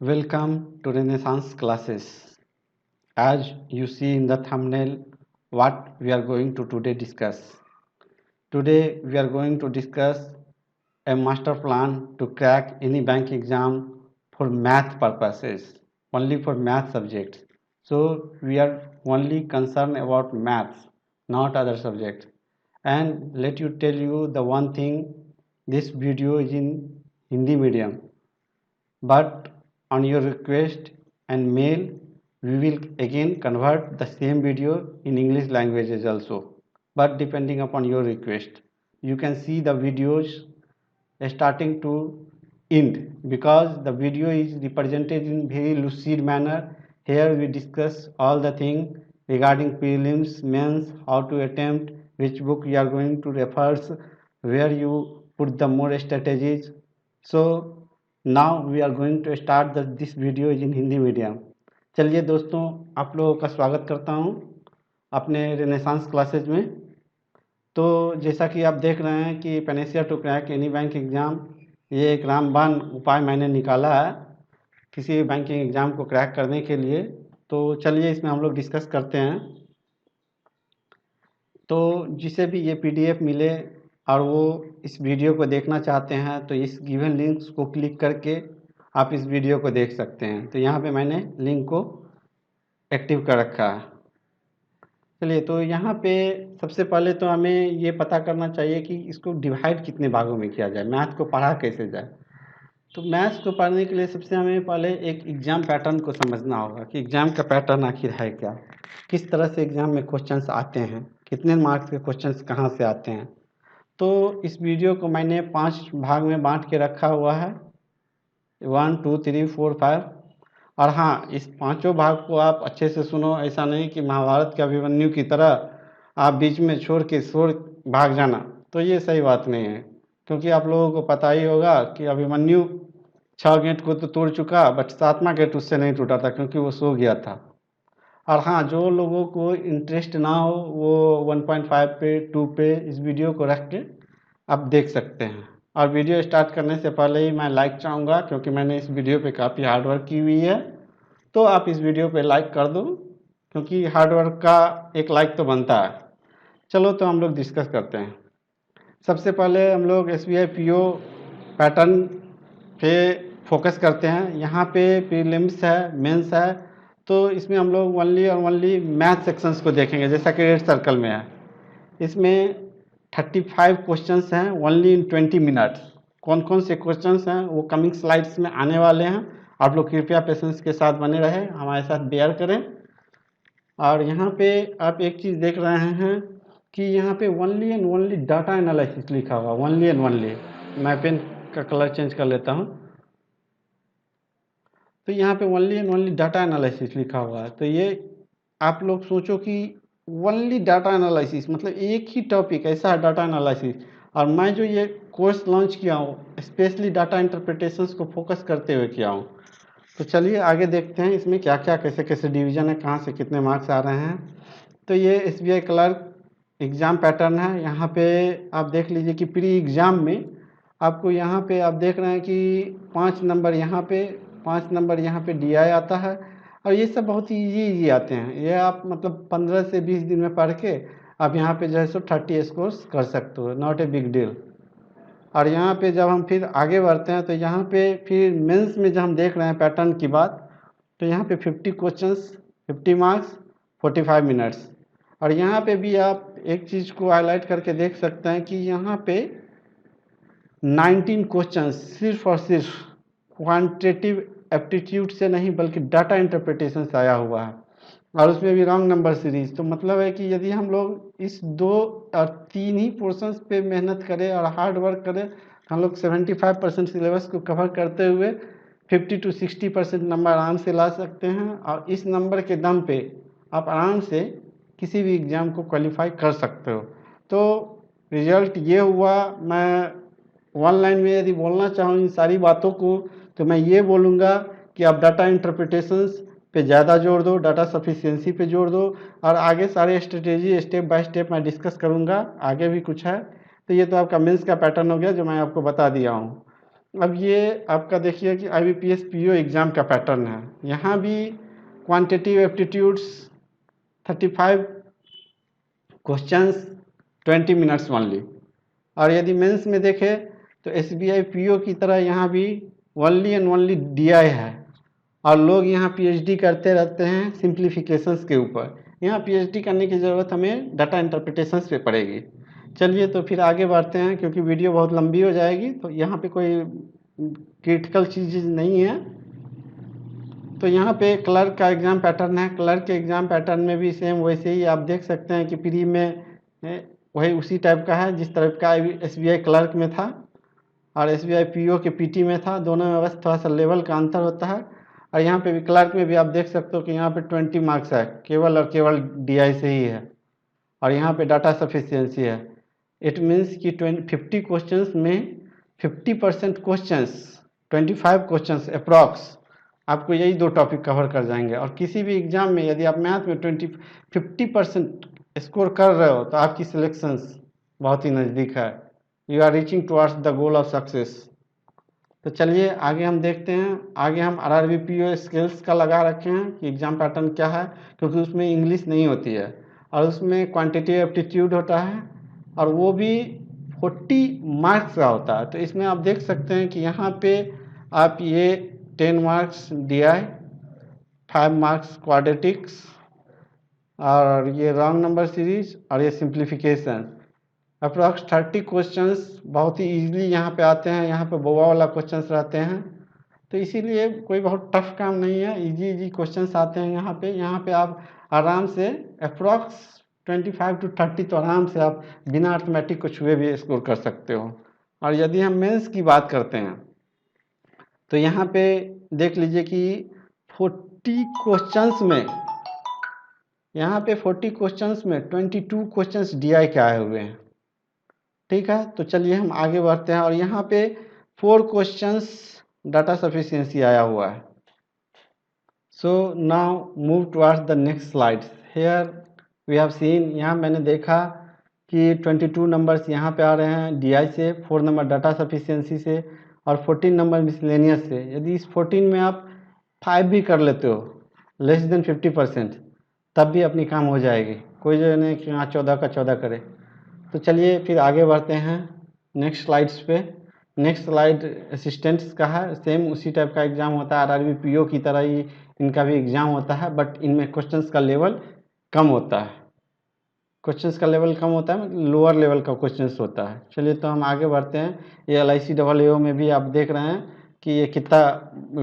Welcome to Renaissance classes. As you see in the thumbnail, what we are going to today discuss. Today we are going to discuss a master plan to crack any bank exam for math purposes, only for math subjects. So we are only concerned about maths, not other subjects. And let you tell you the one thing, this video is in Hindi medium, but on your request and mail we will again convert the same video in English languages also, but depending upon your request. You can see the videos starting to end because the video is represented in very lucid manner. Here we discuss all the things regarding prelims, mains, how to attempt, which book you are going to refer, where you put the more strategies. So now we are going to start this video in Hindi medium. चलिए दोस्तों, आप लोगों का स्वागत करता हूं अपने renaissance classes में। तो जैसा कि आप देख रहे हैं कि panacea to crack any bank exam, ये एक रामबाण उपाय मैंने निकाला है किसी भी बैंकिंग एग्ज़ाम को क्रैक करने के लिए। तो चलिए इसमें हम लोग डिस्कस करते हैं। तो जिसे भी ये पीडीएफ मिले और वो इस वीडियो को देखना चाहते हैं तो इस गिवन लिंक्स को क्लिक करके आप इस वीडियो को देख सकते हैं। तो यहाँ पे मैंने लिंक को एक्टिव कर रखा है। चलिए, तो यहाँ पे सबसे पहले तो हमें ये पता करना चाहिए कि इसको डिवाइड कितने भागों में किया जाए, मैथ को पढ़ा कैसे जाए। तो मैथ्स को पढ़ने के लिए सबसे हमें पहले एक एग्ज़ाम पैटर्न को समझना होगा कि एग्ज़ाम का पैटर्न आखिर है क्या, किस तरह से एग्ज़ाम में क्वेश्चंस आते हैं, कितने मार्क्स के क्वेश्चंस कहाँ से आते हैं। तो इस वीडियो को मैंने 5 भाग में बांट के रखा हुआ है, 1 2 3 4 5। और हाँ, इस पांचों भाग को आप अच्छे से सुनो, ऐसा नहीं कि महाभारत के अभिमन्यु की तरह आप बीच में छोड़ के भाग जाना, तो ये सही बात नहीं है। क्योंकि आप लोगों को पता ही होगा कि अभिमन्यु 6 गेट को तो तोड़ चुका, बट 7वां गेट उससे नहीं टूटा था क्योंकि वो सो गया था। और हाँ, जो लोगों को इंटरेस्ट ना हो वो 1.5 पे 2 पे इस वीडियो को रख के आप देख सकते हैं। और वीडियो स्टार्ट करने से पहले ही मैं लाइक चाहूँगा, क्योंकि मैंने इस वीडियो पे काफ़ी हार्डवर्क की हुई है। तो आप इस वीडियो पे लाइक कर दो, क्योंकि हार्डवर्क का एक लाइक तो बनता है। चलो, तो हम लोग डिस्कस करते हैं। सबसे पहले हम लोग SBI PO पैटर्न पे फोकस करते हैं। यहाँ पे प्रीलिम्स है, मेंस है, तो इसमें हम लोग ओनली और ओनली मैथ सेक्शंस को देखेंगे, जैसा कि रेड सर्कल में है। इसमें 35 क्वेश्चंस हैं ओनली इन 20 मिनट्स। कौन कौन से क्वेश्चंस हैं वो कमिंग स्लाइड्स में आने वाले हैं। आप लोग कृपया पेशेंस के साथ बने रहें, हमारे साथ बेयर करें। और यहाँ पे आप एक चीज़ देख रहे हैं कि यहाँ पे only and only data analysis लिखा हुआ, ओनली एंड ओनली। मैं पेन का कलर चेंज कर लेता हूँ। तो यहाँ पे only and only data analysis लिखा हुआ है। तो ये आप लोग सोचो कि ओनली डाटा एनालिसिस मतलब एक ही टॉपिक ऐसा है, डाटा एनालिसिस। और मैं जो ये कोर्स लॉन्च किया हूँ स्पेशली डाटा इंटरप्रिटेशंस को फोकस करते हुए किया हूँ। तो चलिए आगे देखते हैं इसमें क्या क्या कैसे कैसे डिवीज़न है, कहाँ से कितने मार्क्स आ रहे हैं। तो ये SBI क्लर्क एग्ज़ाम पैटर्न है। यहाँ पे आप देख लीजिए कि प्री एग्ज़ाम में आपको यहाँ पे आप देख रहे हैं कि 5 नंबर यहाँ पे, 5 नंबर यहाँ पे DI आता है। और ये सब बहुत ईजी आते हैं। ये आप मतलब 15 से 20 दिन में पढ़ के आप यहाँ पे जो है सो 30 स्कोर्स कर सकते हो, नॉट ए बिग डील। और यहाँ पे जब हम फिर आगे बढ़ते हैं तो यहाँ पे फिर मेंस में जब हम देख रहे हैं पैटर्न की बात, तो यहाँ पे 50 क्वेश्चंस, 50 मार्क्स, 45 मिनट्स। और यहाँ पे भी आप एक चीज़ को हाईलाइट करके देख सकते हैं कि यहाँ पे 19 क्वेश्चंस सिर्फ और सिर्फ क्वांटिटेटिव एप्टीट्यूड से नहीं बल्कि डाटा इंटरप्रिटेशन से आया हुआ है, और उसमें भी रॉन्ग नंबर सीरीज। तो मतलब है कि यदि हम लोग इस 2 और 3 ही पोर्शंस पे मेहनत करें और हार्ड वर्क करें, हम लोग 75% सिलेबस को कवर करते हुए 50 to 60% नंबर आराम से ला सकते हैं। और इस नंबर के दम पे आप आराम से किसी भी एग्ज़ाम को क्वालिफाई कर सकते हो। तो रिजल्ट ये हुआ। मैं वन लाइन में यदि बोलना चाहूँ इन सारी बातों को, तो मैं ये बोलूँगा कि आप डाटा इंटरप्रिटेशंस पे ज़्यादा जोर दो, डाटा सफिशिएंसी पे जोर दो, और आगे सारे स्ट्रेटेजी स्टेप बाय स्टेप मैं डिस्कस करूँगा। आगे भी कुछ है। तो ये तो आपका मेंस का पैटर्न हो गया जो मैं आपको बता दिया हूँ। अब ये आपका देखिए कि IBPS PO एग्ज़ाम का पैटर्न है। यहाँ भी quantitative aptitudes 35 questions 20 minutes only. और यदि मेंस में देखें तो SBI PO की तरह यहाँ भी ओनली एंड ओनली DI है, और लोग यहाँ PhD करते रहते हैं सिंप्लीफिकेशंस के ऊपर। यहाँ PhD करने की ज़रूरत हमें डाटा इंटरप्रिटेशंस पे पड़ेगी। चलिए तो फिर आगे बढ़ते हैं, क्योंकि वीडियो बहुत लंबी हो जाएगी, तो यहाँ पे कोई क्रिटिकल चीज़ नहीं है। तो यहाँ पे क्लर्क का एग्ज़ाम पैटर्न है। क्लर्क के एग्ज़ाम पैटर्न में भी सेम वैसे ही आप देख सकते हैं कि प्री में वही उसी टाइप का है जिस तरह का SBI क्लर्क में था और SBI PO के PT में था। दोनों में बस थोड़ा सा लेवल का अंतर होता है। और यहाँ पे भी क्लर्क में भी आप देख सकते हो कि यहाँ पे 20 मार्क्स है, केवल और केवल DI से ही है, और यहाँ पे डाटा सफिशियंसी है। इट मीन्स कि 50 क्वेश्चंस में 50% क्वेश्चंस, 25 क्वेश्चंस अप्रॉक्स आपको यही दो टॉपिक कवर कर जाएंगे। और किसी भी एग्जाम में यदि आप मैथ में 50% स्कोर कर रहे हो तो आपकी सिलेक्शंस बहुत ही नज़दीक है। You are reaching towards the goal of success. तो चलिए आगे हम देखते हैं। आगे हम RRB PO स्किल्स का लगा रखे हैं कि एग्ज़ाम पैटर्न क्या है, क्योंकि उसमें इंग्लिश नहीं होती है और उसमें क्वांटिटेटिव एप्टीट्यूड होता है, और वो भी 40 मार्क्स का होता है। तो इसमें आप देख सकते हैं कि यहाँ पे आप ये 10 मार्क्स DI, 5 मार्क्स क्वाड्रेटिक्स, और ये रॉन्ग नंबर सीरीज, और ये सिंप्लीफिकेशन। अप्रॉक्स 30 क्वेश्चंस बहुत ही इजीली यहाँ पे आते हैं। यहाँ पे बोवा वाला क्वेश्चंस रहते हैं, तो इसीलिए कोई बहुत टफ काम नहीं है, इजी क्वेश्चंस आते हैं यहाँ पे आप आराम से अप्रॉक्स 25 to 30 तो आराम से आप बिना अर्थमेटिक को छुए भी स्कोर कर सकते हो। और यदि हम मेंस की बात करते हैं तो यहाँ पे देख लीजिए कि 40 क्वेश्चंस में, यहाँ पे 40 क्वेश्चंस में 22 क्वेश्चंस DI के आए हुए हैं। ठीक है, तो चलिए हम आगे बढ़ते हैं। और यहाँ पे 4 क्वेश्चंस डाटा सफिशिएंसी आया हुआ है। So now move towards the next slide. Here we have seen, यहाँ मैंने देखा कि 22 नंबर्स यहाँ पे आ रहे हैं DI से, 4 नंबर डाटा सफिशिएंसी से, और 14 नंबर मिसलेनियस से। यदि इस 14 में आप 5 भी कर लेते हो, लेस देन 50%, तब भी अपनी काम हो जाएगी। कोई जो नहीं कि हाँ 14 का 14 करे। तो चलिए फिर आगे बढ़ते हैं नेक्स्ट स्लाइड्स पे। नेक्स्ट स्लाइड असिस्टेंट्स का है। सेम उसी टाइप का एग्ज़ाम होता है, RRB PO की तरह ही इनका भी एग्ज़ाम होता है, बट इनमें क्वेश्चंस का लेवल कम होता है। क्वेश्चंस का लेवल कम होता है, मतलब लोअर लेवल का क्वेश्चंस होता है। चलिए तो हम आगे बढ़ते हैं। ये LIC AAO में भी आप देख रहे हैं कि ये कितना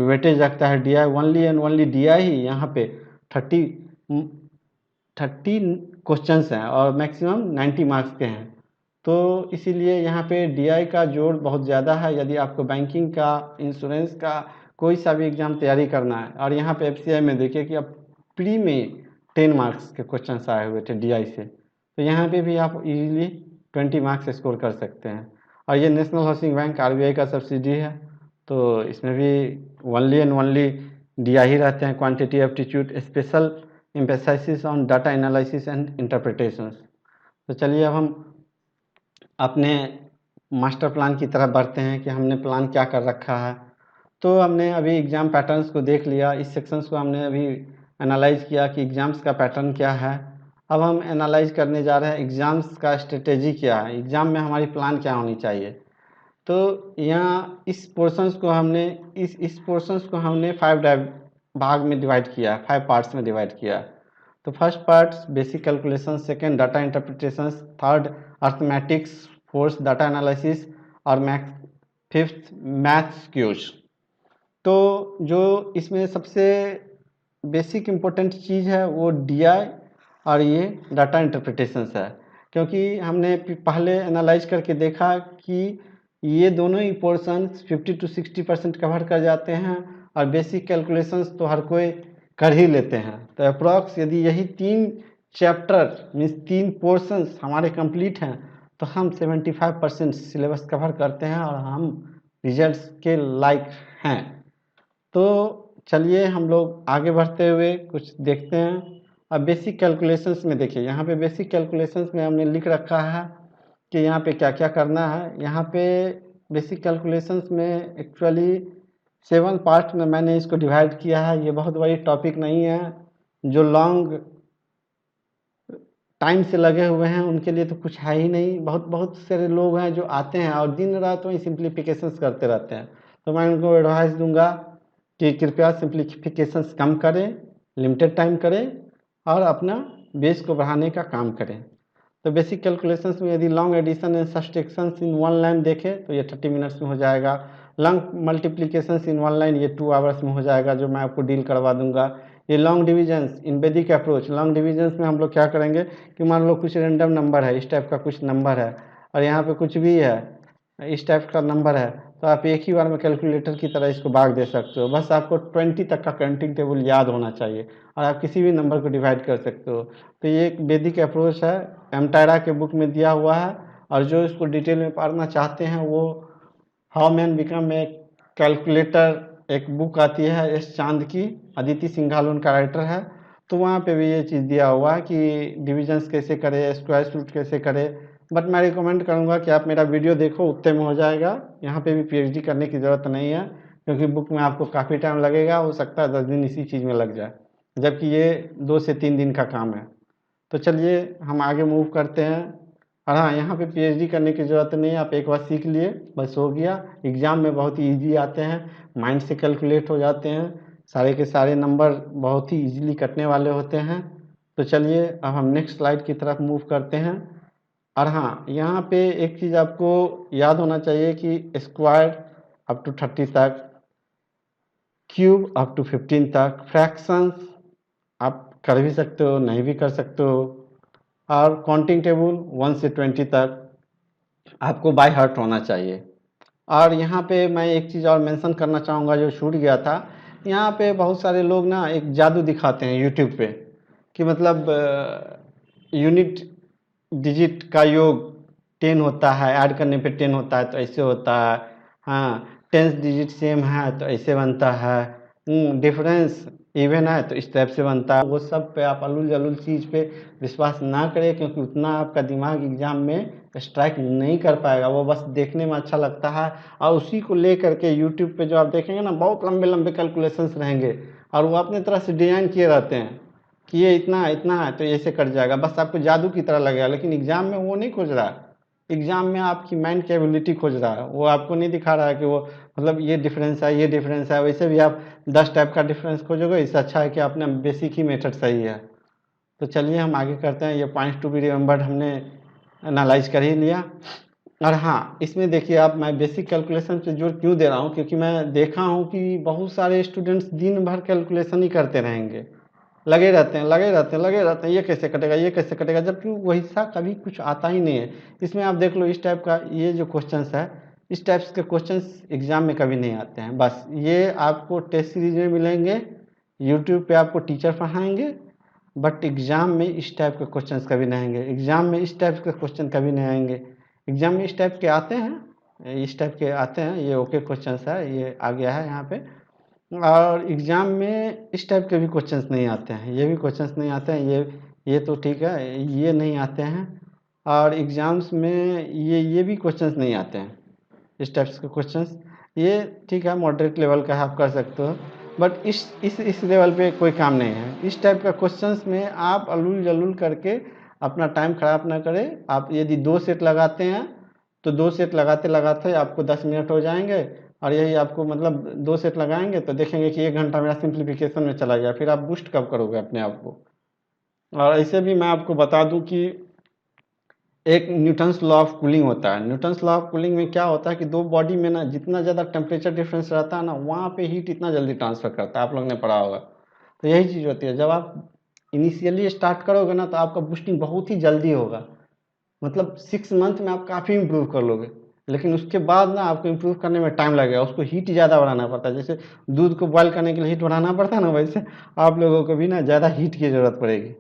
वेटेज रखता है DI, only and only DI ही यहाँ पे 30 क्वेश्चंस हैं और मैक्सिमम 90 मार्क्स के हैं। तो इसीलिए यहाँ पे DI का जोर बहुत ज़्यादा है यदि आपको बैंकिंग का, इंश्योरेंस का कोई सा भी एग्ज़ाम तैयारी करना है। और यहाँ पे FCI में देखिए कि अब प्री में 10 मार्क्स के क्वेश्चंस आए हुए थे DI से, तो यहाँ पे भी आप इजीली 20 मार्क्स स्कोर कर सकते हैं। और ये नेशनल हाउसिंग बैंक RBI का सब्सिडी है, तो इसमें भी ओनली एंड ओनली DI ही रहते हैं। Quantity aptitude, special emphasis on data analysis and interpretations. तो चलिए अब हम अपने मास्टर प्लान की तरफ बढ़ते हैं कि हमने प्लान क्या कर रखा है। तो हमने अभी एग्ज़ाम पैटर्न्स को देख लिया, इस सेक्शंस को हमने अभी एनालाइज किया कि एग्ज़ाम्स का पैटर्न क्या है। अब हम एनालाइज करने जा रहे हैं एग्ज़ाम्स का स्ट्रेटेजी क्या है, एग्ज़ाम में हमारी प्लान क्या होनी चाहिए। तो यहाँ इस पोर्शंस को हमने इस पोर्शंस को हमने 5 भाग में डिवाइड किया, 5 पार्ट्स में डिवाइड किया। तो first part basic calculation, second data interpretation, third arithmetics, fourth data analysis, और फिफ्थ मैथ्स क्यूज। तो जो इसमें सबसे बेसिक इम्पोर्टेंट चीज़ है वो DI और ये डाटा इंटरप्रिटेशंस है, क्योंकि हमने पहले एनालाइज करके देखा कि ये दोनों ही पोर्शंस 50 to 60% कवर कर जाते हैं, और बेसिक कैलकुलेशंस तो हर कोई कर ही लेते हैं। तो अप्रॉक्स यदि यही 3 चैप्टर मीन्स 3 पोर्शंस हमारे कंप्लीट हैं तो हम 75% सिलेबस कवर करते हैं और हम रिजल्ट्स के लायक हैं। तो चलिए हम लोग आगे बढ़ते हुए कुछ देखते हैं। अब बेसिक कैलकुलेशंस में देखिए, यहाँ पे बेसिक कैलकुलेशंस में हमने लिख रखा है कि यहाँ पे क्या क्या करना है। यहाँ पे बेसिक कैलकुलेशंस में एक्चुअली 7 पार्ट में मैंने इसको डिवाइड किया है। ये बहुत बड़ी टॉपिक नहीं है, जो लॉन्ग टाइम से लगे हुए हैं उनके लिए तो कुछ है ही नहीं। बहुत बहुत सारे लोग हैं जो आते हैं और दिन रात वही सिंप्लीफिकेशंस करते रहते हैं। तो मैं उनको एडवाइस दूंगा कि कृपया सिंप्लीफिकेशंस कम करें, लिमिटेड टाइम करें और अपना बेस को बढ़ाने का काम करें। तो बेसिक कैलकुलेशंस में यदि long addition and subtractions in 1 line देखें तो ये 30 मिनट्स में हो जाएगा। लॉन्ग मल्टीप्लिकेशंस इन 1 लाइन ये 2 आवर्स में हो जाएगा, जो मैं आपको डील करवा दूंगा। ये लॉन्ग डिविजन्स इन वैदिक अप्रोच, लॉन्ग डिविजन्स में हम लोग क्या करेंगे कि मान लो कुछ रैंडम नंबर है, इस टाइप का कुछ नंबर है और यहाँ पे कुछ भी है, इस टाइप का नंबर है, तो आप एक ही बार में कैलकुलेटर की तरह इसको भाग दे सकते हो। बस आपको 20 तक का काउंटिंग टेबल याद होना चाहिए और आप किसी भी नंबर को डिवाइड कर सकते हो। तो ये एक वैदिक अप्रोच है, एमटायरा के बुक में दिया हुआ है। और जो इसको डिटेल में पढ़ना चाहते हैं वो how man become a calculator, एक बुक आती है एस चांद की, अदिति सिंघाल उनका राइटर है। तो वहाँ पे भी ये चीज़ दिया हुआ है कि डिविजन्स कैसे करें, स्क्वायर रूट कैसे करें। बट मैं रिकमेंड करूँगा कि आप मेरा वीडियो देखो, उतने में हो जाएगा। यहाँ पे भी पीएचडी करने की ज़रूरत नहीं है, क्योंकि बुक में आपको काफ़ी टाइम लगेगा, हो सकता है 10 दिन इसी चीज़ में लग जाए, जबकि ये 2 से 3 दिन का काम है। तो चलिए हम आगे मूव करते हैं। और हाँ, यहाँ पे पीएचडी करने की ज़रूरत नहीं है, आप एक बार सीख लिए बस हो गया। एग्ज़ाम में बहुत ही ईजी आते हैं, माइंड से कैलकुलेट हो जाते हैं, सारे के सारे नंबर बहुत ही ईजिली कटने वाले होते हैं। तो चलिए अब हम नेक्स्ट स्लाइड की तरफ मूव करते हैं। और हाँ, यहाँ पे एक चीज़ आपको याद होना चाहिए कि स्क्वायर अप टू 30 तक, क्यूब अप टू 15 तक, फ्रैक्शंस आप कर भी सकते हो, नहीं भी कर सकते हो, और काउंटिंग टेबल 1 से 20 तक आपको बाय हार्ट होना चाहिए। और यहाँ पे मैं एक चीज़ और मेंशन करना चाहूँगा जो छूट गया था। यहाँ पे बहुत सारे लोग ना एक जादू दिखाते हैं यूट्यूब पे कि मतलब यूनिट डिजिट का योग 10 होता है, ऐड करने पे 10 होता है तो ऐसे होता है, हाँ 10 डिजिट सेम है तो ऐसे बनता है, डिफरेंस इवन है तो इस टाइप से बनता है। वो सब पे आप अलूल जलूल चीज़ पे विश्वास ना करें, क्योंकि उतना आपका दिमाग एग्जाम में स्ट्राइक नहीं कर पाएगा। वो बस देखने में अच्छा लगता है और उसी को ले करके यूट्यूब पे जो आप देखेंगे ना, बहुत लंबे लंबे कैलकुलेशंस रहेंगे और वो अपने तरह से डिजाइन किए रहते हैं कि ये इतना है तो ऐसे कट जाएगा, बस आपको जादू की तरह लगेगा। लेकिन एग्जाम में वो नहीं खोज रहा है, एग्जाम में आपकी माइंड की एबिलिटी खोज रहा है। वो आपको नहीं दिखा रहा है कि वो मतलब ये डिफरेंस है, ये डिफरेंस है। वैसे भी आप 10 टाइप का डिफरेंस खोजोगे, इससे अच्छा है कि आपने बेसिक ही मेथड सही है। तो चलिए हम आगे करते हैं। ये पॉइंट्स टू बी रिमेंबर्ड हमने एनालाइज कर ही लिया। और हाँ, इसमें देखिए आप, मैं बेसिक कैलकुलेशन पे जोर क्यों दे रहा हूँ, क्योंकि मैं देखा हूँ कि बहुत सारे स्टूडेंट्स दिन भर कैलकुलेशन ही करते रहेंगे, लगे रहते हैं लगे रहते हैं लगे रहते हैं, ये कैसे कटेगा ये कैसे कटेगा, जबकि वैसा कभी कुछ आता ही नहीं है। इसमें आप देख लो, इस टाइप का ये जो क्वेश्चंस है, इस टाइप्स के क्वेश्चंस एग्जाम में कभी नहीं आते हैं। बस ये आपको टेस्ट सीरीज में मिलेंगे, यूट्यूब पे आपको टीचर पढ़ाएंगे, बट एग्जाम में इस टाइप के क्वेश्चंस कभी नहीं आएंगे, एग्जाम में इस टाइप के क्वेश्चन कभी नहीं आएंगे। एग्जाम में इस टाइप के आते हैं, इस टाइप के आते हैं, ये ओके क्वेश्चंस है, ये आ गया है यहाँ पे। और एग्ज़ाम में इस टाइप के भी क्वेश्चंस नहीं आते हैं, ये भी क्वेश्चंस नहीं आते हैं, ये तो ठीक है, ये नहीं आते हैं। और एग्ज़ाम्स में ये भी क्वेश्चंस नहीं आते हैं, इस टाइप्स के क्वेश्चंस। ये ठीक है, मॉडरेट लेवल का है, आप कर सकते हो, बट इस लेवल पे कोई काम नहीं है। इस टाइप का क्वेश्चंस में आप अलूल जलूल करके अपना टाइम ख़राब ना करें। आप यदि 2 सेट लगाते हैं तो 2 सेट लगाते लगाते आपको 10 मिनट हो जाएंगे, और यही आपको मतलब 2 सेट लगाएंगे तो देखेंगे कि 1 घंटा मेरा सिंप्लीफिकेशन में चला गया। फिर आप बूस्ट कब करोगे अपने आप को। और ऐसे भी मैं आपको बता दूं कि एक न्यूटन्स लॉ ऑफ कूलिंग होता है। न्यूटन्स लॉ ऑफ कूलिंग में क्या होता है कि दो बॉडी में ना जितना ज़्यादा टेम्परेचर डिफरेंस रहता है ना, वहाँ पे हीट इतना जल्दी ट्रांसफ़र करता है, आप लोग ने पढ़ा होगा। तो यही चीज़ होती है, जब आप इनिशियली स्टार्ट करोगे ना तो आपका बूस्टिंग बहुत ही जल्दी होगा, मतलब 6 मंथ में आप काफ़ी इम्प्रूव कर लोगे। लेकिन उसके बाद ना आपको इम्प्रूव करने में टाइम लगेगा, उसको हीट ज़्यादा बढ़ाना पड़ता है। जैसे दूध को बॉयल करने के लिए हीट बढ़ाना पड़ता है ना, वैसे आप लोगों को भी ना ज़्यादा हीट की ज़रूरत पड़ेगी।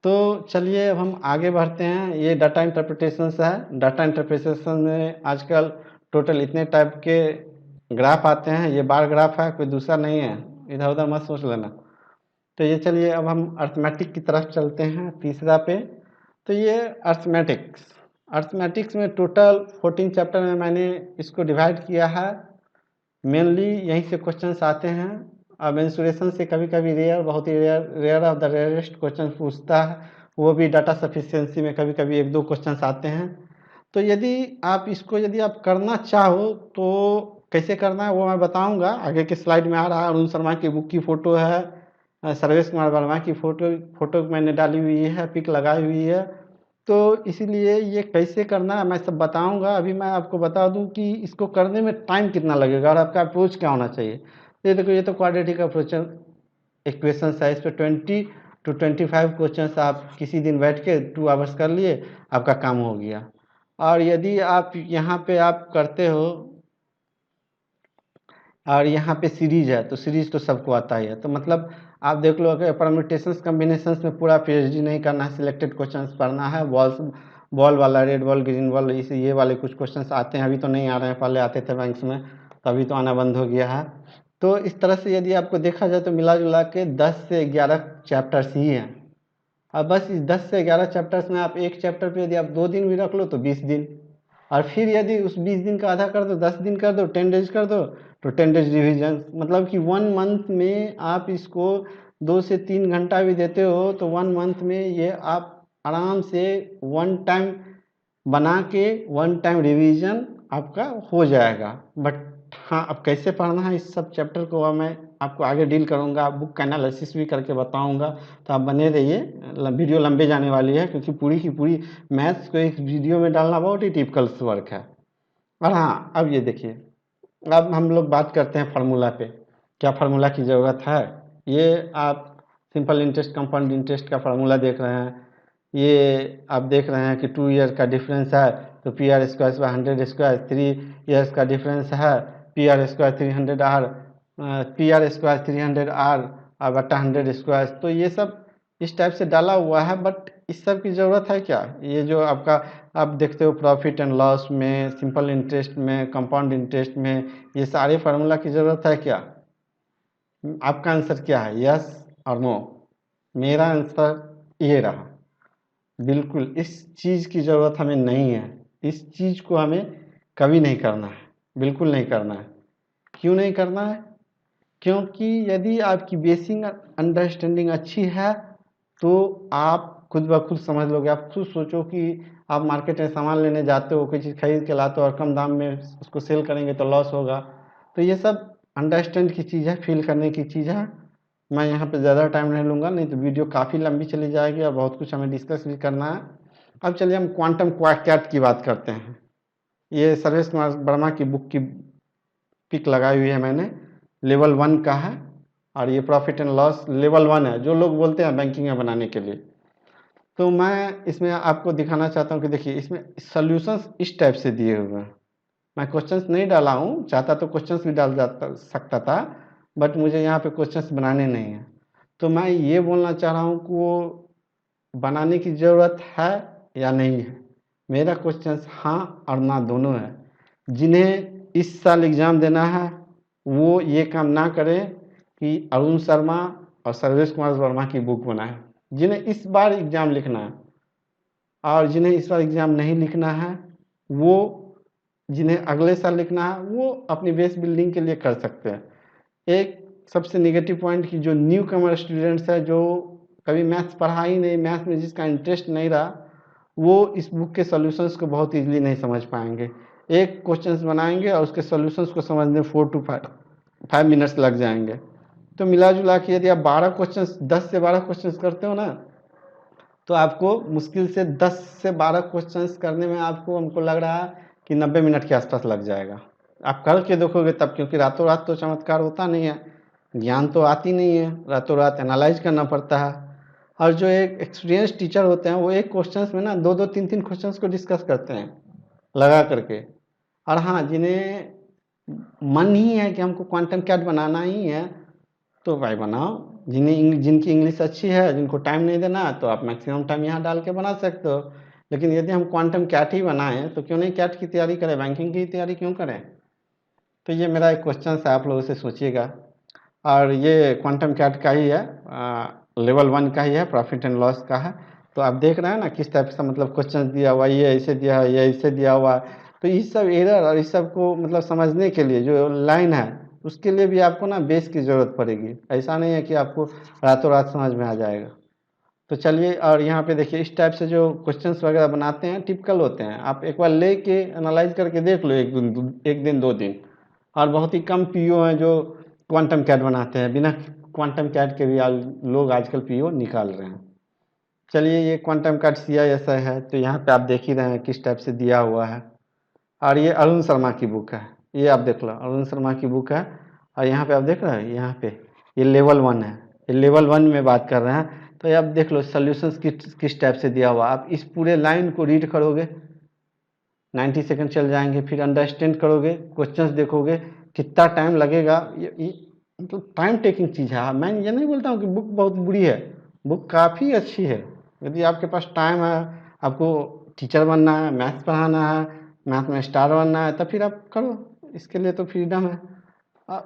तो चलिए अब हम आगे बढ़ते हैं। ये डाटा इंटरप्रिटेशंस है। डाटा इंटरप्रिटेशन में आजकल टोटल इतने टाइप के ग्राफ आते हैं, ये बार ग्राफ है, कोई दूसरा नहीं है, इधर उधर मत सोच लेना। तो ये चलिए अब हम अर्थमेटिक की तरफ चलते हैं, तीसरा पे। तो ये अर्थमेटिक्स, अर्थमेटिक्स में टोटल 14 चैप्टर में मैंने इसको डिवाइड किया है। मेनली यहीं से क्वेश्चंस आते हैं। अब मेंसुरेशन से कभी कभी बहुत ही rare of the rarest question पूछता है, वो भी डाटा सफिशिएंसी में कभी कभी 1-2 क्वेश्चंस आते हैं। तो यदि आप करना चाहो तो कैसे करना है वो मैं बताऊंगा। आगे के स्लाइड में आ रहा है, अरुण शर्मा की बुक की फ़ोटो है, सर्वेश कुमार वर्मा की फ़ोटो मैंने डाली हुई है, पिक लगाई हुई है। तो इसीलिए ये कैसे करना है मैं सब बताऊंगा। अभी मैं आपको बता दूं कि इसको करने में टाइम कितना लगेगा और आपका अप्रोच क्या होना चाहिए। ये देखो, ये तो क्वाड्रेटिक अप्रोच इक्वेशन है, इस पर 20 to 25 क्वेश्चन आप किसी दिन बैठ के 2 आवर्स कर लिए, आपका काम हो गया। और यदि आप यहाँ पे आप करते हो और यहाँ पे सीरीज है, तो सीरीज तो सबको आता ही है। तो मतलब आप देख लो, अगर परम्यूटेशंस कम्बिनेशंस में पूरा पीएचडी नहीं करना है, सिलेक्टेड क्वेश्चंस पढ़ना है। बॉल वाला, रेड बॉल, ग्रीन बॉल, इसे ये वाले कुछ क्वेश्चंस आते हैं, अभी तो नहीं आ रहे हैं, पहले आते थे बैंक्स में, तो अभी तो आना बंद हो गया है। तो इस तरह से यदि आपको देखा जाए तो मिला जुला के 10 से 11 चैप्टर्स ही हैं। अब बस इस 10 से 11 चैप्टर्स में आप एक चैप्टर पे यदि आप 2 दिन भी रख लो तो 20 दिन, और फिर यदि उस 20 दिन का आधा कर दो, 10 दिन कर दो, 10 डेज कर दो, तो 10 डेज रिविजन, मतलब कि 1 मंथ में आप इसको 2 से 3 घंटा भी देते हो तो 1 मंथ में ये आप आराम से 1 टाइम बना के 1 टाइम रिवीजन आपका हो जाएगा। बट हाँ, अब कैसे पढ़ना है इस सब चैप्टर को अब मैं आपको आगे डील करूँगा, बुक का एनालिसिस भी करके बताऊँगा। तो आप बने रहिए, वीडियो लंबे जाने वाली है, क्योंकि पूरी की पूरी मैथ्स को एक वीडियो में डालना बहुत ही टिपिकल वर्क है। और हाँ, अब ये देखिए, अब हम लोग बात करते हैं फार्मूला पे। क्या फार्मूला की ज़रूरत है? ये आप सिंपल इंटरेस्ट, कंपाउंड इंटरेस्ट का फार्मूला देख रहे हैं। ये आप देख रहे हैं कि 2 ईयर का डिफरेंस है तो P R square by 100 square, 3 years का डिफरेंस है, P R square 300 R, P R square 300 R और बटा 100 स्क्वायर। तो ये सब इस टाइप से डाला हुआ है, बट इस सब की ज़रूरत है क्या? ये जो आपका आप देखते हो प्रॉफिट एंड लॉस में, सिंपल इंटरेस्ट में, कंपाउंड इंटरेस्ट में, ये सारे फार्मूला की ज़रूरत है क्या? आपका आंसर क्या है, यस और नो? मेरा आंसर ये रहा, बिल्कुल इस चीज़ की ज़रूरत हमें नहीं है। इस चीज़ को हमें कभी नहीं करना है, बिल्कुल नहीं करना है। क्यों नहीं करना है? क्योंकि यदि आपकी बेसिक अंडरस्टैंडिंग अच्छी है तो आप खुद ब खुद समझ लोगे। आप खुद सोचो कि आप मार्केट में सामान लेने जाते हो, कोई चीज़ खरीद के लाते हो और कम दाम में उसको सेल करेंगे तो लॉस होगा। तो ये सब अंडरस्टैंड की चीज़ है, फील करने की चीज़ है। मैं यहाँ पे ज़्यादा टाइम नहीं लूँगा, नहीं तो वीडियो काफ़ी लंबी चली जाएगी और बहुत कुछ हमें डिस्कस भी करना है। अब चलिए हम क्वांटम क्वाट की बात करते हैं। ये सर्वेश कुमार वर्मा की बुक की पिक लगाई हुई है मैंने, लेवल 1 का है, और ये प्रॉफिट एंड लॉस लेवल 1 है, जो लोग बोलते हैं बैंकिंग में बनाने के लिए। तो मैं इसमें आपको दिखाना चाहता हूँ कि देखिए, इसमें सॉल्यूशंस इस टाइप से दिए हुए हैं। मैं क्वेश्चंस नहीं डाला हूँ, चाहता तो क्वेश्चंस भी डाल सकता था, बट मुझे यहाँ पे क्वेश्चंस बनाने नहीं हैं। तो मैं ये बोलना चाह रहा हूँ कि वो बनाने की ज़रूरत है या नहीं है। मेरा क्वेश्चंस हाँ और ना दोनों है। जिन्हें इस साल एग्ज़ाम देना है वो ये काम ना करें कि अरुण शर्मा और सर्वेश कुमार वर्मा की बुक बनाएं। जिन्हें इस बार एग्ज़ाम लिखना है और जिन्हें इस बार एग्ज़ाम नहीं लिखना है, वो जिन्हें अगले साल लिखना है, वो अपनी बेस बिल्डिंग के लिए कर सकते हैं। एक सबसे नेगेटिव पॉइंट कि जो न्यू कमर स्टूडेंट्स है, जो कभी मैथ्स पढ़ा ही नहीं, मैथ्स में जिसका इंटरेस्ट नहीं रहा, वो इस बुक के सॉल्यूशंस को बहुत इजीली नहीं समझ पाएंगे। एक क्वेश्चंस बनाएंगे और उसके सॉल्यूशंस को समझने 4 to 5 मिनट्स लग जाएंगे। तो मिला जुला के यदि आप 12 क्वेश्चंस, 10 से 12 क्वेश्चंस करते हो ना, तो आपको मुश्किल से 10 से 12 क्वेश्चंस करने में आपको, हमको लग रहा है कि 90 मिनट के आसपास लग जाएगा। आप करके देखोगे तब, क्योंकि रातों रात तो चमत्कार होता नहीं है, ज्ञान तो आती नहीं है, रातों रात एनालाइज करना पड़ता है। और जो एक एक्सपीरियंस टीचर होते हैं वो एक क्वेश्चंस में ना 2-2 3-3 क्वेश्चंस को डिस्कस करते हैं लगा करके। और हाँ, जिन्हें मन ही है कि हमको क्वांटम कैट बनाना ही है तो भाई बनाओ। जिनकी इंग्लिश अच्छी है, जिनको टाइम नहीं देना तो आप मैक्सिमम टाइम यहाँ डाल के बना सकते हो। लेकिन यदि हम क्वांटम कैट ही बनाएं तो क्यों नहीं कैट की तैयारी करें, बैंकिंग की तैयारी क्यों करें? तो ये मेरा एक क्वेश्चन है, आप लोगों से सोचिएगा। और ये क्वांटम कैट का ही है, लेवल 1 का ही है, प्रॉफिट एंड लॉस का है। तो आप देख रहे हैं ना किस टाइप का मतलब क्वेश्चन दिया हुआ, ये ऐसे दिया है, ये ऐसे दिया हुआ है। तो इस सब एरर और इस सब को मतलब समझने के लिए जो लाइन है उसके लिए भी आपको ना बेस की ज़रूरत पड़ेगी। ऐसा नहीं है कि आपको रातों रात समझ में आ जाएगा। तो चलिए, और यहाँ पे देखिए इस टाइप से जो क्वेश्चंस वगैरह बनाते हैं टिपिकल होते हैं। आप एक बार ले के एनालाइज करके देख लो, एक दिन 2 दिन। और बहुत ही कम पीओ हैं जो क्वांटम कैट बनाते हैं, बिना क्वांटम कैट के भी लोग आजकल पीओ निकाल रहे हैं। चलिए, ये क्वांटम कैट CISI है, तो यहाँ पे आप देख ही रहे हैं किस टाइप से दिया हुआ है। और ये अरुण शर्मा की बुक है, ये आप देख लो, अरुण शर्मा की बुक है। और यहाँ पे आप देख रहे हैं, यहाँ पे ये लेवल 1 है, ये लेवल 1 में बात कर रहे हैं। तो ये आप देख लो सोल्यूशंस किस टाइप से दिया हुआ। आप इस पूरे लाइन को रीड करोगे 90 सेकंड चल जाएंगे, फिर अंडरस्टैंड करोगे, क्वेश्चंस देखोगे, कितना टाइम लगेगा। ये मतलब टाइम टेकिंग चीज़ है। मैं ये नहीं बोलता हूँ कि बुक बहुत बुरी है, बुक काफ़ी अच्छी है। यदि आपके पास टाइम है, आपको टीचर बनना है, मैथ्स पढ़ाना है, मैथ में स्टार बनना है, तब फिर आप करो, इसके लिए तो फ्रीडम है।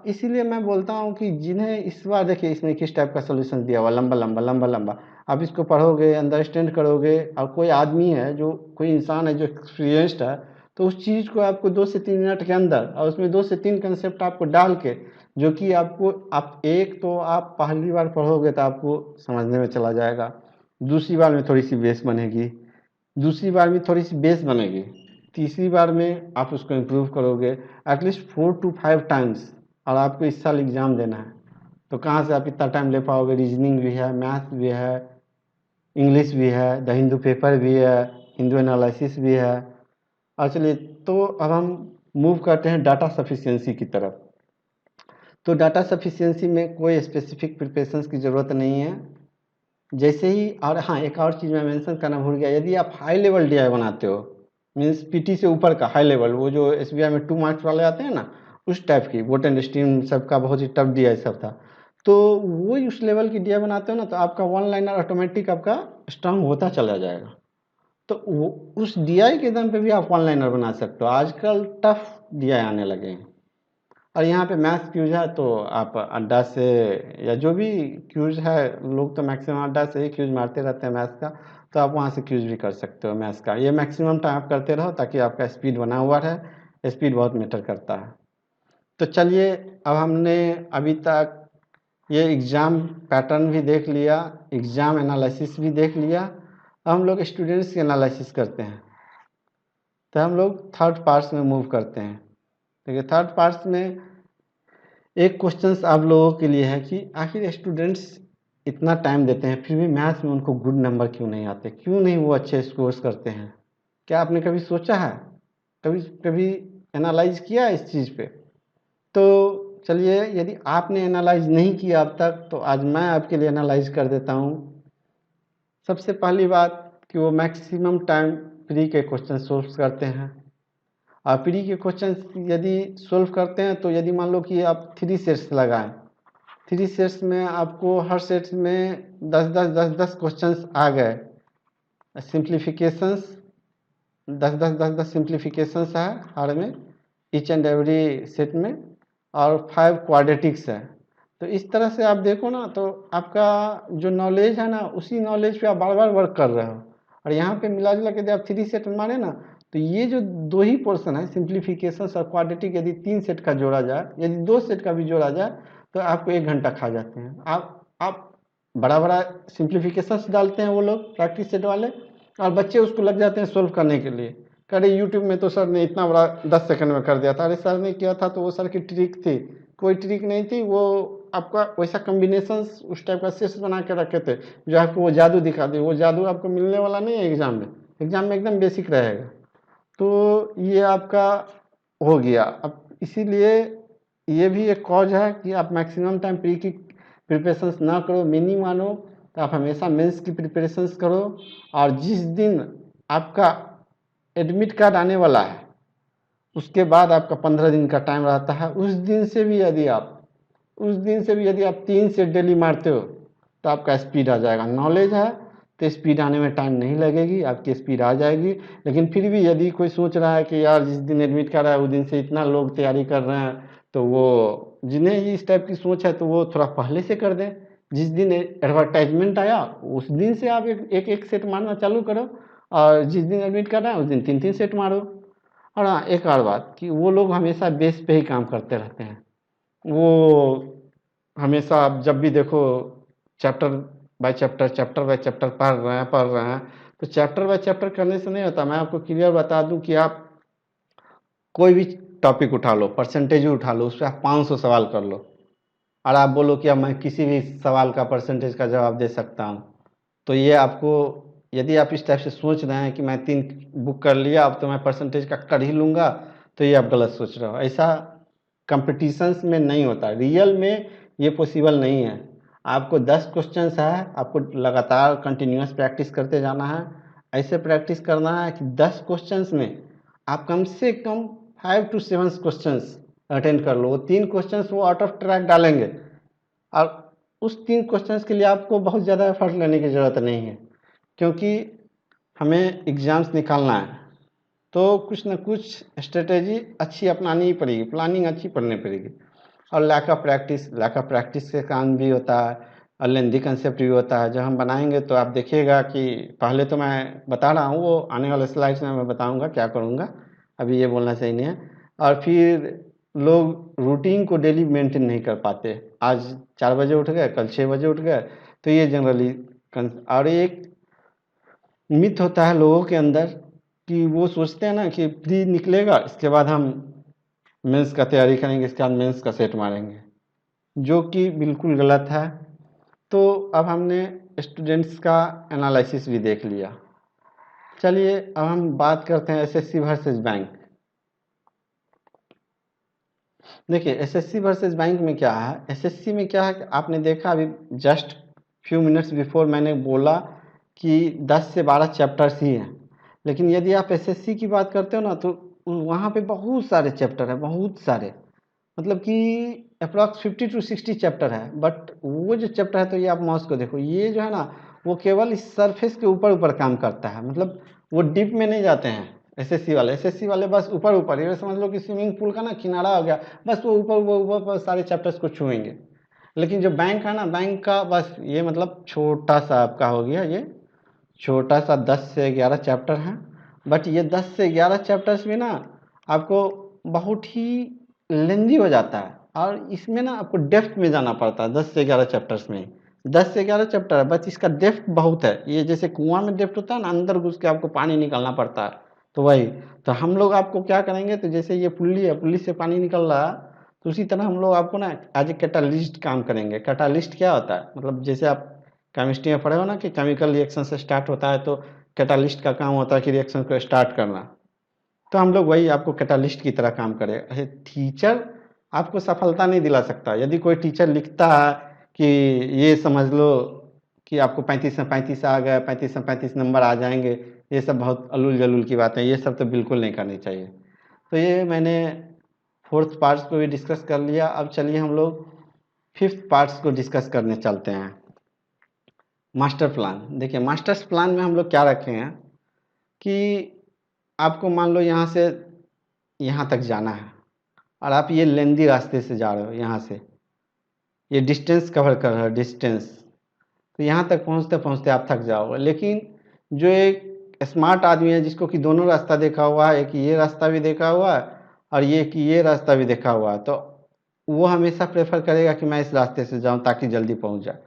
इसीलिए मैं बोलता हूँ कि जिन्हें इस बार देखिए इसमें किस टाइप का सोल्यूशन दिया हुआ, लंबा लंबा लंबा लंबा। आप इसको पढ़ोगे, अंडरस्टैंड करोगे, और कोई आदमी है जो, कोई इंसान है जो एक्सपीरियंस्ड है, तो उस चीज़ को आपको 2 से 3 मिनट के अंदर, और उसमें 2 से 3 कंसेप्ट आपको डाल के, जो कि आपको, आप एक तो आप पहली बार पढ़ोगे तो आपको समझने में चला जाएगा, दूसरी बार में थोड़ी सी बेस बनेगी, दूसरी बार में थोड़ी सी बेस बनेगी, तीसरी बार में आप उसको इम्प्रूव करोगे एटलीस्ट 4 to 5 टाइम्स। और आपको इस साल एग्ज़ाम देना है, तो कहाँ से आप इतना टाइम ले पाओगे। रीजनिंग भी है, मैथ भी है, इंग्लिश भी है, द हिंदू पेपर भी है, हिंदू एनालिसिस भी है। और चलिए, तो अब हम मूव करते हैं डाटा सफिशिएंसी की तरफ। तो डाटा सफिशिएंसी में कोई स्पेसिफिक प्रिपरेशंस की ज़रूरत नहीं है। जैसे ही, और हाँ, एक और चीज़ मैं मेंशन करना भूल गया, यदि आप हाई लेवल DI बनाते हो, मीन्स PT से ऊपर का हाई लेवल, वो जो SBI में 2 मार्क्स वाले आते हैं ना, उस टाइप की, बोट एंड स्ट्रीम सबका बहुत ही टफ DI सब था, तो वो उस लेवल की DI बनाते हो ना, तो आपका वन लाइनर ऑटोमेटिक आपका स्ट्रांग होता चला जाएगा। तो वो उस DI के दम पे भी आप वन लाइनर बना सकते हो। आजकल टफ DI आने लगे हैं। और यहाँ पे मैथ्स क्यूज है, तो आप अड्डा से, या जो भी क्यूज है, लोग तो मैक्सिमम अड्डा से ही क्यूज मारते रहते हैं मैथ्स का, तो आप वहाँ से क्यूज भी कर सकते हो मैथ्स का। ये मैक्सिमम टाइम आप करते रहो ताकि आपका स्पीड बना हुआ रहे, स्पीड बहुत मैटर करता है। तो चलिए, अब हमने अभी तक ये एग्ज़ाम पैटर्न भी देख लिया, एग्ज़ाम एनालिसिस भी देख लिया। अब हम लोग स्टूडेंट्स की एनालिसिस करते हैं। तो हम लोग थर्ड पार्ट्स में मूव करते हैं। देखिए, थर्ड पार्ट्स में एक क्वेश्चंस आप लोगों के लिए है कि आखिर स्टूडेंट्स इतना टाइम देते हैं फिर भी मैथ्स में उनको गुड नंबर क्यों नहीं आते, क्यों नहीं वो अच्छे स्कोर्स करते हैं। क्या आपने कभी सोचा है, कभी कभी एनालाइज किया इस चीज़ पे? तो चलिए, यदि आपने एनालाइज नहीं किया अब तक, तो आज मैं आपके लिए एनालाइज कर देता हूँ। सबसे पहली बात कि वो मैक्सिमम टाइम प्री के क्वेश्चन सोल्व करते हैं। और प्री के क्वेश्चन यदि सोल्व करते हैं, तो यदि मान लो कि आप 3 सेट्स लगाएं, 3 सेट्स में आपको हर सेट में 10 क्वेश्चंस आ गए, सिंप्लीफिकेशंस 10 सिंप्लीफिकेशंस है हर में, ईच एंड एवरी सेट में, और 5 क्वाड्रेटिक्स है। तो इस तरह से आप देखो ना, तो आपका जो नॉलेज है ना, उसी नॉलेज पे आप बार बार वर्क कर रहे हो। और यहाँ पे मिला जुला के आप 3 सेट माने ना, तो ये जो 2 ही पोर्शन है, सिंप्लीफिकेशन और क्वाड्रेटिक, यदि 3 सेट का जोड़ा जाए, यदि 2 सेट का भी जोड़ा जाए, तो आपको 1 घंटा खा जाते हैं। आप बड़ा बड़ा सिंप्लीफिकेशंस डालते हैं वो लोग प्रैक्टिस सेट वाले, और बच्चे उसको लग जाते हैं सोल्व करने के लिए। अरे यूट्यूब में तो सर ने इतना बड़ा 10 सेकंड में कर दिया था। अरे सर ने किया था तो वो सर की ट्रिक थी, कोई ट्रिक नहीं थी, वो आपका वैसा कम्बिनेशन उस टाइप का सेट्स बना के रखे थे जो आपको वो जादू दिखा दे। वो जादू आपको मिलने वाला नहीं है एग्जाम में, एग्जाम में एकदम बेसिक रहेगा। तो ये आपका हो गया। अब इसीलिए ये भी एक कॉज है कि आप मैक्सिमम टाइम प्री की प्रिपरेशंस ना करो, मिनी मानो, तो आप हमेशा मेंस की प्रिपरेशंस करो। और जिस दिन आपका एडमिट कार्ड आने वाला है, उसके बाद आपका 15 दिन का टाइम रहता है, उस दिन से भी यदि आप 3 सेट डेली मारते हो, तो आपका स्पीड आ जाएगा। नॉलेज है तो स्पीड आने में टाइम नहीं लगेगी, आपकी स्पीड आ जाएगी। लेकिन फिर भी यदि कोई सोच रहा है कि यार जिस दिन एडमिट कार्ड है उस दिन से इतना लोग तैयारी कर रहे हैं, तो वो जिन्हें इस टाइप की सोच है तो वो थोड़ा पहले से कर दें, जिस दिन एडवर्टाइजमेंट आया उस दिन से आप एक सेट मारना चालू करो, और जिस दिन एडमिट करना है उस दिन 3-3 सेट मारो। और हाँ, एक और बात कि वो लोग हमेशा बेस पे ही काम करते रहते हैं। वो हमेशा आप जब भी देखो चैप्टर बाय चैप्टर पढ़ रहे हैं, तो चैप्टर बाय चैप्टर करने से नहीं होता। मैं आपको क्लियर बता दूं कि आप कोई भी टॉपिक उठा लो, परसेंटेज उठा लो, उस पर आप 500 सवाल कर लो, और आप बोलो कि अब मैं किसी भी सवाल का परसेंटेज का जवाब दे सकता हूँ, तो ये आपको, यदि आप इस टाइप से सोच रहे हैं कि मैं 3 बुक कर लिया अब तो मैं परसेंटेज का कर ही लूँगा, तो ये आप गलत सोच रहे हो। ऐसा कंपटीशंस में नहीं होता, रियल में ये पॉसिबल नहीं है। आपको 10 क्वेश्चंस है, आपको लगातार कंटिन्यूस प्रैक्टिस करते जाना है। ऐसे प्रैक्टिस करना है कि 10 क्वेश्चंस में आप कम से कम 5 to 7 क्वेश्चंस अटेंड कर लो। वो 3 क्वेश्चंस वो आउट ऑफ ट्रैक डालेंगे, और उस 3 क्वेश्चंस के लिए आपको बहुत ज़्यादा एफर्ट लेने की ज़रूरत नहीं है, क्योंकि हमें एग्ज़ाम्स निकालना है, तो कुछ न कुछ स्ट्रेटेजी अच्छी अपनानी ही पड़ेगी, प्लानिंग अच्छी पढ़नी पड़ेगी। और लैक ऑफ प्रैक्टिस के कारण भी होता है, और लेंदी कंसेप्ट भी होता है। जब हम बनाएंगे तो आप देखिएगा कि पहले तो मैं बता रहा हूँ, वो आने वाले स्लाइड्स में मैं बताऊँगा क्या करूँगा, अभी ये बोलना सही नहीं है। और फिर लोग रूटीन को डेली मेंटेन नहीं कर पाते, आज 4 बजे उठ गए, कल 6 बजे उठ गए, तो ये जनरली और एक मिथ होता है लोगों के अंदर कि वो सोचते हैं ना कि प्री निकलेगा इसके बाद हम मेंस का तैयारी करेंगे, इसके बाद मेंस का सेट मारेंगे, जो कि बिल्कुल गलत है। तो अब हमने स्टूडेंट्स का एनालिसिस भी देख लिया। चलिए अब हम बात करते हैं एसएससी वर्सेस बैंक। देखिए एसएससी वर्सेस बैंक में क्या है, एसएससी में क्या है कि आपने देखा अभी जस्ट फ्यू मिनट्स बिफोर मैंने बोला कि 10 से 12 चैप्टर्स ही हैं, लेकिन यदि आप एसएससी की बात करते हो ना तो वहाँ पे बहुत सारे चैप्टर हैं, बहुत सारे, मतलब कि अप्रॉक्स 50 to 60 चैप्टर है। बट वो जो चैप्टर है, तो ये आप माउस को देखो, ये जो है ना वो केवल इस सरफेस के ऊपर ऊपर काम करता है, मतलब वो डीप में नहीं जाते हैं। एसएससी वाले बस ऊपर ऊपर, ये समझ लो कि स्विमिंग पूल का ना किनारा हो गया, बस वो ऊपर ऊपर सारे चैप्टर्स को छुएंगे। लेकिन जो बैंक है ना, बैंक का बस ये मतलब छोटा सा आपका हो गया, ये छोटा सा 10 से 11 चैप्टर है। बट ये 10 से 11 चैप्टर्स में ना आपको बहुत ही लेंदी हो जाता है, और इसमें ना आपको डेप्थ में जाना पड़ता है। 10 से 11 चैप्टर्स में 10 से 11 चैप्टर है, बस इसका डेप्थ बहुत है। ये जैसे कुआं में डेप्थ होता है ना, अंदर घुस के आपको पानी निकालना पड़ता है, तो वही। तो हम लोग आपको क्या करेंगे, तो जैसे ये पुल्ली है, पुल्ली से पानी निकल रहा है, तो उसी तरह हम लोग आपको ना एज ए कैटालिस्ट काम करेंगे। कैटालिस्ट क्या होता है, मतलब जैसे आप केमिस्ट्री में पढ़े हो ना कि केमिकल रिएक्शन से स्टार्ट होता है, तो कैटालिस्ट का काम होता है कि रिएक्शन को स्टार्ट करना। तो हम लोग वही आपको कैटालिस्ट की तरह काम करें। टीचर आपको सफलता नहीं दिला सकता। यदि कोई टीचर लिखता है कि ये समझ लो कि आपको 35 में 35 आ गए, 35 में 35 नंबर आ जाएंगे, ये सब बहुत अलूल जलूल की बातें, ये सब तो बिल्कुल नहीं करनी चाहिए। तो ये मैंने फोर्थ पार्ट्स को भी डिस्कस कर लिया। अब चलिए हम लोग फिफ्थ पार्ट्स को डिस्कस करने चलते हैं। Master plan. देखिए मास्टर्स प्लान में हम लोग क्या रखे हैं कि आपको मान लो यहाँ से यहाँ तक जाना है, और आप ये लेंदी रास्ते से जा रहे हो, यहाँ से ये डिस्टेंस कवर कर रहे हो, डिस्टेंस, तो यहाँ तक पहुँचते पहुँचते आप थक जाओगे। लेकिन जो एक स्मार्ट आदमी है, जिसको कि दोनों रास्ता देखा हुआ है, एक ये रास्ता भी देखा हुआ है और ये कि ये रास्ता भी देखा हुआ है, तो वो हमेशा प्रेफर करेगा कि मैं इस रास्ते से जाऊँ ताकि जल्दी पहुँच जाए।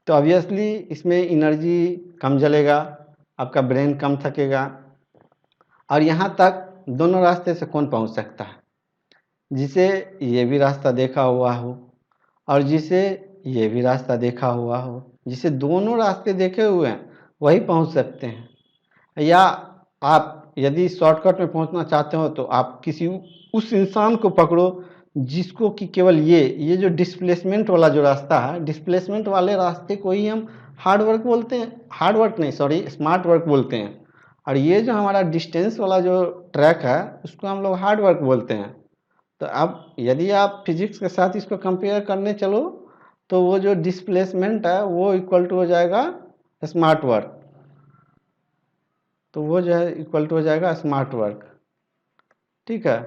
तो ऑब्वियसली इसमें एनर्जी कम जलेगा, आपका ब्रेन कम थकेगा। और यहाँ तक दोनों रास्ते से कौन पहुँच सकता है, जिसे ये भी रास्ता देखा हुआ हो और जिसे ये भी रास्ता देखा हुआ हो। जिसे दोनों रास्ते देखे हुए हैं वही पहुँच सकते हैं। या आप यदि शॉर्टकट में पहुँचना चाहते हो तो आप किसी उस इंसान को पकड़ो जिसको कि केवल ये जो डिस्प्लेसमेंट वाला जो रास्ता है, डिस्प्लेसमेंट वाले रास्ते को ही हम हार्ड वर्क बोलते हैं, हार्ड वर्क नहीं सॉरी स्मार्ट वर्क बोलते हैं। और ये जो हमारा डिस्टेंस वाला जो ट्रैक है उसको हम लोग हार्ड वर्क बोलते हैं। तो अब यदि आप फिजिक्स के साथ इसको कंपेयर करने चलो तो वो जो डिस्प्लेसमेंट है वो इक्वल टू हो जाएगा स्मार्ट वर्क, तो वो जो है इक्वल टू हो जाएगा स्मार्ट वर्क। ठीक है,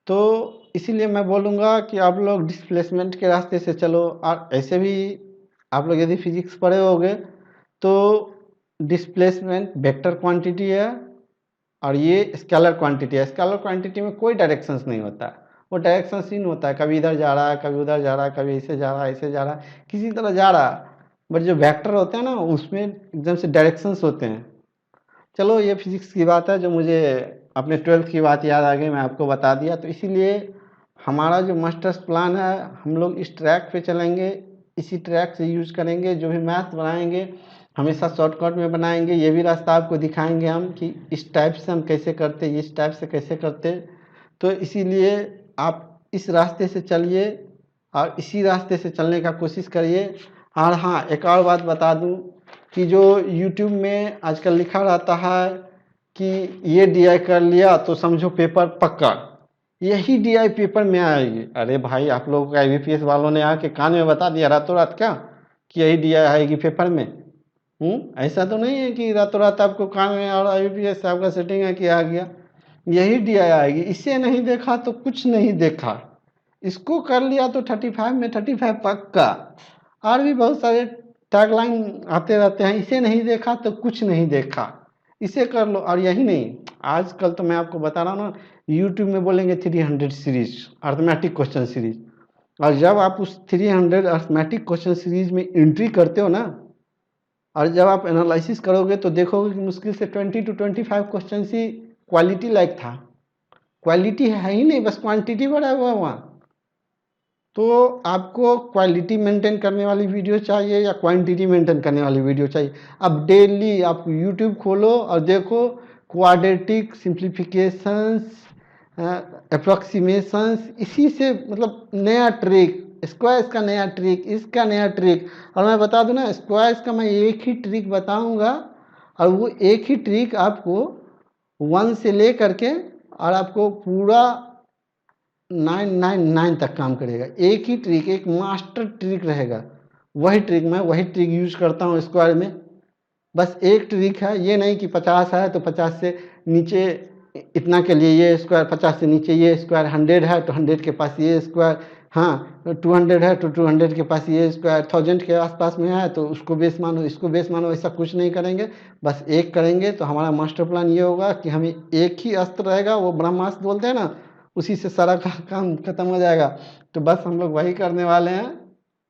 तो इसीलिए मैं बोलूँगा कि आप लोग डिस्प्लेसमेंट के रास्ते से चलो। और ऐसे भी आप लोग यदि फिजिक्स पढ़े होगे तो डिस्प्लेसमेंट वेक्टर क्वांटिटी है और ये स्केलर क्वांटिटी है। स्केलर क्वांटिटी में कोई डायरेक्शंस नहीं होता, वो डायरेक्शंसहीन होता है, कभी इधर जा रहा है, कभी उधर जा रहा है, कभी ऐसे जा रहा है, ऐसे जा रहा है, किसी तरह जा रहा है। बट जो वेक्टर होते हैं ना, उसमें एकदम से डायरेक्शंस होते हैं। चलो ये फिजिक्स की बात है, जो मुझे अपने 12th की बात याद आ गई, मैं आपको बता दिया। तो इसीलिए हमारा जो मास्टर्स प्लान है, हम लोग इस ट्रैक पे चलेंगे, इसी ट्रैक से यूज करेंगे। जो भी मैथ बनाएंगे हमेशा शॉर्टकट में बनाएंगे। ये भी रास्ता आपको दिखाएंगे हम कि इस टाइप से हम कैसे करते, इस टाइप से कैसे करते। तो इसीलिए आप इस रास्ते से चलिए और इसी रास्ते से चलने का कोशिश करिए। और हाँ, एक और बात बता दूं कि जो यूट्यूब में आजकल लिखा रहता है कि ये डीआई कर लिया तो समझो पेपर पक्का, यही डीआई पेपर में आएगी। अरे भाई, आप लोगों को आईबीपीएस वालों ने आके कान में बता दिया रातों रात क्या कि यही डीआई आएगी पेपर में? ऐसा तो नहीं है कि रातों रात आपको कान में और आईबीपीएस से आपका सेटिंग है कि आ गया। यही डीआई आएगी। इसे नहीं देखा तो कुछ नहीं देखा, इसको कर लिया तो 35 में 35 पक्का। और भी बहुत सारे टैगलाइन आते रहते हैं, इसे नहीं देखा तो कुछ नहीं देखा, इसे कर लो। और यही नहीं, आजकल तो मैं आपको बता रहा हूँ ना, यूट्यूब में बोलेंगे 300 सीरीज अर्थमेटिक क्वेश्चन सीरीज। और जब आप उस 300 अर्थमेटिक क्वेश्चन सीरीज में एंट्री करते हो ना, और जब आप एनालिसिस करोगे तो देखोगे कि मुश्किल से 20 to 25 question he quality like था। क्वालिटी है ही नहीं, बस क्वांटिटी बढ़ा हुआ वहाँ। तो आपको क्वालिटी मेंटेन करने वाली वीडियो चाहिए या क्वांटिटी मेंटेन करने वाली वीडियो चाहिए? अब डेली आप यूट्यूब खोलो और देखो क्वाड्रेटिक सिंप्लीफिकेशंस, अप्रोक्सीमेशंस, इसी से मतलब नया ट्रिक, स्क्वायर्स का नया ट्रिक, इसका नया ट्रिक। और मैं बता दूं ना, स्क्वायर्स का मैं एक ही ट्रिक बताऊंगा और वो एक ही ट्रिक आपको 1 से ले करके और आपको पूरा 999 तक काम करेगा। एक ही ट्रिक, एक मास्टर ट्रिक रहेगा। वही ट्रिक यूज करता हूँ स्क्वायर में। बस एक ट्रिक है, ये नहीं कि 50 है तो 50 से नीचे इतना के लिए ये स्क्वायर, 50 से नीचे ये स्क्वायर, 100 है तो 100 के पास ये स्क्वायर, हाँ 200 है तो 200 के पास ये स्क्वायर, 1000 के आसपास में है तो उसको बेस मानो, इसको बेस मानो। ऐसा कुछ नहीं करेंगे, बस एक करेंगे तो हमारा मास्टर प्लान ये होगा कि हमें एक ही अस्त्र रहेगा, वो ब्रह्मास्त्र बोलते हैं ना, उसी से सारा काम खत्म हो जाएगा। तो बस हम लोग वही करने वाले हैं।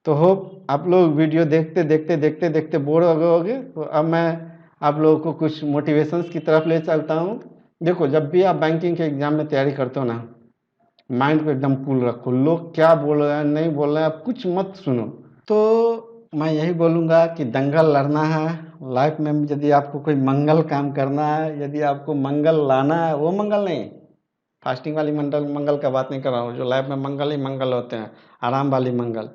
तो होप आप लोग वीडियो देखते देखते देखते देखते बोर हो गए होगे। तो अब मैं आप लोगों को कुछ मोटिवेशंस की तरफ ले चलता हूँ। देखो, जब भी आप बैंकिंग के एग्ज़ाम में तैयारी करते हो ना, माइंड को एकदम कूल रखो। लोग क्या बोल रहे हैं नहीं बोल रहे हैं, आप कुछ मत सुनो। तो मैं यही बोलूँगा कि दंगल लड़ना है लाइफ में। यदि आपको कोई मंगल काम करना है, यदि आपको मंगल लाना है, वो मंगल नहीं, फास्टिंग वाली मंगल का बात नहीं कर रहा हूँ, जो लाइफ में मंगल ही मंगल होते हैं, आराम वाली मंगल।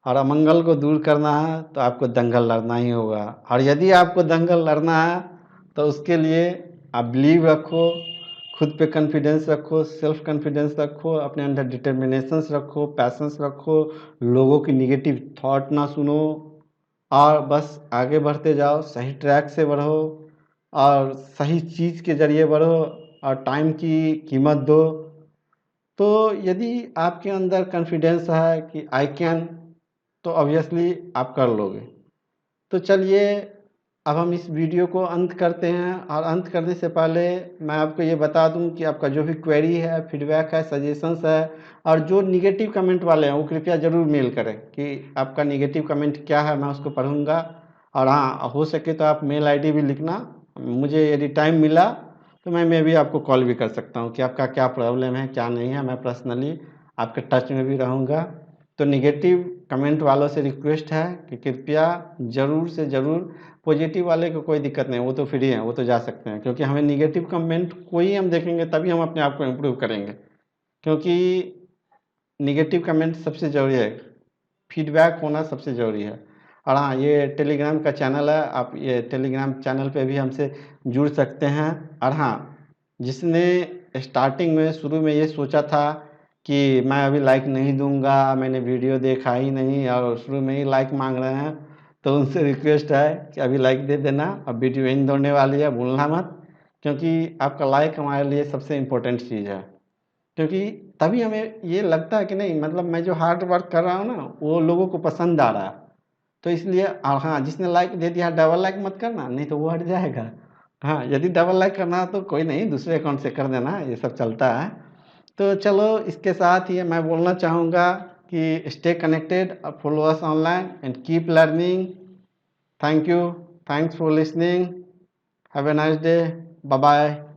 और अमंगल को दूर करना है तो आपको दंगल लड़ना ही होगा। और यदि आपको दंगल लड़ना है तो उसके लिए आप बिलीव रखो, खुद पे कॉन्फिडेंस रखो, सेल्फ कॉन्फिडेंस रखो, अपने अंदर डिटर्मिनेशंस रखो, पैशंस रखो, लोगों की निगेटिव थॉट ना सुनो और बस आगे बढ़ते जाओ, सही ट्रैक से बढ़ो और सही चीज़ के ज़रिए बढ़ो और टाइम की कीमत दो। तो यदि आपके अंदर कॉन्फिडेंस है कि आई कैन, तो ऑब्वियसली आप कर लोगे। तो चलिए, अब हम इस वीडियो को अंत करते हैं। और अंत करने से पहले मैं आपको ये बता दूं कि आपका जो भी क्वेरी है, फीडबैक है, सजेशंस है, और जो निगेटिव कमेंट वाले हैं वो कृपया ज़रूर मेल करें कि आपका निगेटिव कमेंट क्या है, मैं उसको पढ़ूंगा। और हाँ, हो सके तो आप मेल आईडी भी लिखना, मुझे यदि टाइम मिला तो मैं भी आपको कॉल भी कर सकता हूँ कि आपका क्या प्रॉब्लम है, क्या नहीं है। मैं पर्सनली आपके टच में भी रहूँगा। तो निगेटिव कमेंट वालों से रिक्वेस्ट है कि कृपया ज़रूर से ज़रूर, पॉजिटिव वाले को कोई दिक्कत नहीं, वो तो फ्री हैं, वो तो जा सकते हैं, क्योंकि हमें निगेटिव कमेंट कोई हम देखेंगे तभी हम अपने आप को इम्प्रूव करेंगे। क्योंकि निगेटिव कमेंट सबसे ज़रूरी है, फीडबैक होना सबसे ज़रूरी है। और हाँ, ये टेलीग्राम का चैनल है, आप ये टेलीग्राम चैनल पे भी हमसे जुड़ सकते हैं। और हाँ, जिसने स्टार्टिंग में शुरू में ये सोचा था कि मैं अभी लाइक नहीं दूंगा, मैंने वीडियो देखा ही नहीं और शुरू में ही लाइक मांग रहे हैं, तो उनसे रिक्वेस्ट है कि अभी लाइक दे देना। अब वीडियो इन होने वाली है, भूलना मत, क्योंकि आपका लाइक हमारे लिए सबसे इम्पोर्टेंट चीज़ है। क्योंकि तभी हमें ये लगता है कि नहीं, मतलब मैं जो हार्ड वर्क कर रहा हूँ ना, वो लोगों को पसंद आ रहा है। तो इसलिए हाँ, जिसने लाइक दे दिया डबल लाइक मत करना, नहीं तो वो हट जाएगा। हाँ, यदि डबल लाइक करना है तो कोई नहीं, दूसरे अकाउंट से कर देना, ये सब चलता है। तो चलो, इसके साथ ही मैं बोलना चाहूँगा कि stay connected, follow us online and keep learning. Thank you, thanks for listening, have a nice day, bye bye.